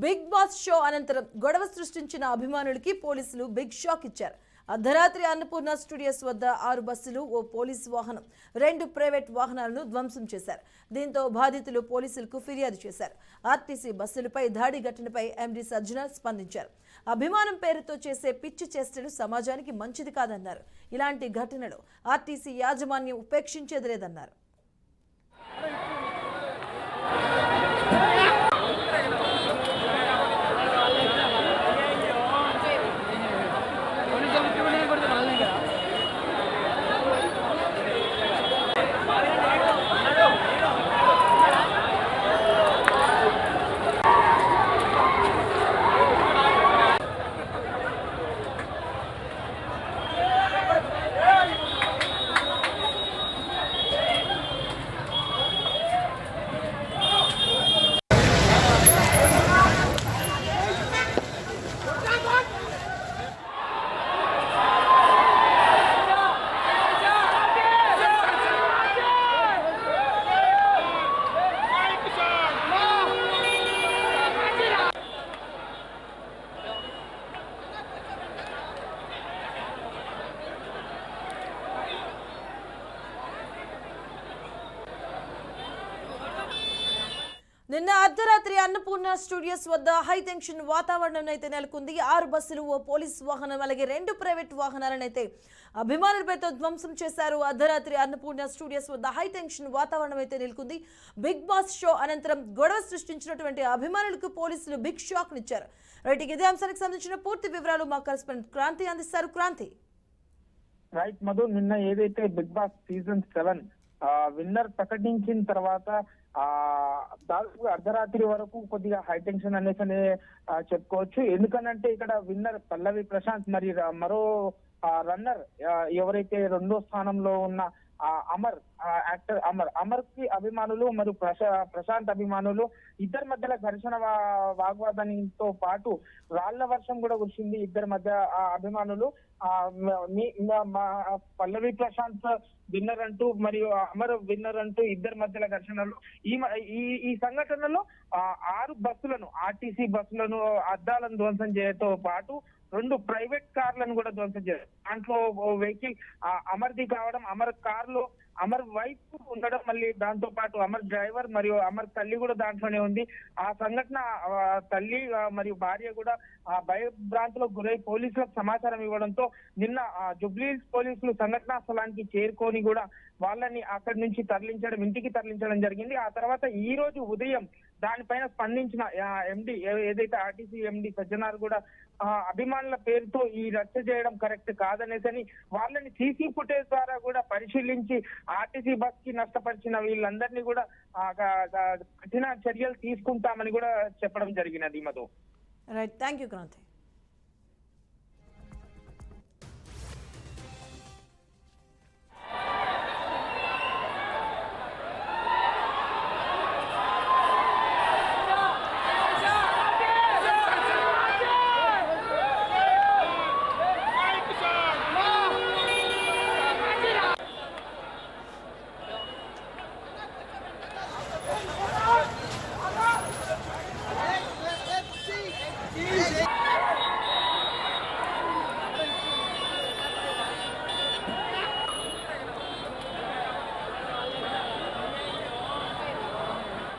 Big boss show అనంతరం గొడవ సృష్టించిన అభిమానులకి పోలీసులు బిగ్ షాక్ ఇచ్చారు. అర్ధరాత్రి అన్నపూర్ణ స్టూడియోస్ వద్ద 6 బస్సులు, ఓ పోలీసు వాహనం, 2 ప్రైవేట్ వాహనాలను ధ్వంసం చేశారు. దీంతో బాధితులు పోలీసులకు ఫిర్యాదు చేశారు. ఆర్టీసీ బస్సులపై దాడి ఘటనపై ఎండీ సజ్జన స్పందించారు. అభిమానం పేరుతో చేసే పిచ్చి చేష్టలు సమాజానికి మంచిది కాదన్నారు. ఇలాంటి ఘటనలు ఆర్టీసీ యాజమాన్యం ఉపేక్షించేది లేదన్నారు. నిన్న అర్ధరాత్రి అన్నపూర్ణ స్టూడియోస్ వద్ద హై టెన్షన్ వాతావరణం అయితే నెలకొంది. 6 బస్సులు, ఓ పోలీస్ వాహనం, అలాగే 2 ప్రైవేట్ వాహనాలను అయితే అభిమానులపైతో ధ్వంసం చేశారు. అర్ధరాత్రి అన్నపూర్ణ స్టూడియోస్ వద్ద హై టెన్షన్ వాతావరణం అయితే నెలకొంది. బిగ్ బాస్ షో అనంతరం గొడవ సృష్టించినటువంటి అభిమానులకు పోలీసులు బిగ్ షాక్ నిచ్చారు. రైట్, ఇదే అంశానికి సంబంధించిన పూర్తి వివరాలు మా కరెస్పాండెంట్ క్రాంతి అందిస్తారు. క్రాంతి. రైట్ మధు, నిన్న ఏదైతే బిగ్ బాస్ సీజన్ 7 విన్నర్ ప్రకటించిన తర్వాత దాదాపు అర్ధరాత్రి వరకు కొద్దిగా హై టెన్షన్ అనేసి చెప్పుకోవచ్చు. ఎందుకనంటే ఇక్కడ విన్నర్ పల్లవి ప్రశాంత్ మరి మరో రన్నర్ ఎవరైతే 2వ స్థానంలో ఉన్న అమర్, యాక్టర్ అమర్ కి అభిమానులు మరియు ప్రశాంత్ అభిమానులు ఇద్దరి మధ్యలో ఘర్షణ వాగ్వాదంతో పాటు రాళ్ల వర్షం కూడా కురిసింది. ఇద్దరి మధ్య అభిమానులు పల్లవి ప్రశాంత్ విన్నర్ అంటూ మరియు అమర్ విన్నర్ అంటూ ఇద్దరి మధ్యలో ఘర్షణలు. ఈ సంఘటనలో 6 బస్సులను, ఆర్టీసీ బస్సులను అద్దాలను ధ్వంసం చేయడంతో పాటు 2 ప్రైవేట్ కార్లను కూడా ధ్వంసం చేశారు. దాంట్లో వెహికల్ అమర్ది కావడం, అమర్ కారులో అమర్ వైఫ్ ఉండడం, మళ్ళీ దాంతో పాటు అమర్ డ్రైవర్ మరియు అమర్ తల్లి కూడా దాంట్లోనే ఉంది. ఆ సంఘటన తల్లి మరియు భార్య కూడా భయభ్రాంతిలో గురై పోలీసులకు సమాచారం ఇవ్వడంతో నిన్న జుబ్లీహిల్స్ పోలీసులు సంఘటనా స్థలానికి చేరుకొని కూడా వాళ్ళని అక్కడి నుంచి ఇంటికి తరలించడం జరిగింది. ఆ తర్వాత ఈ రోజు ఉదయం దానిపైన స్పందించిన ఎండి, ఏదైతే ఆర్టీసీ ఎండి సజ్జనార్ కూడా అభిమానుల పేరుతో ఈ రచ్చ చేయడం కరెక్ట్ కాదనేసని వాళ్ళని సీసీ ఫుటేజ్ ద్వారా కూడా పరిశీలించి ఆర్టీసీ బస్ కి నష్టపరిచిన వీళ్ళందరినీ కూడా కఠిన చర్యలు తీసుకుంటామని కూడా చెప్పడం జరిగినది. Madhu. Right, thank you Kranti.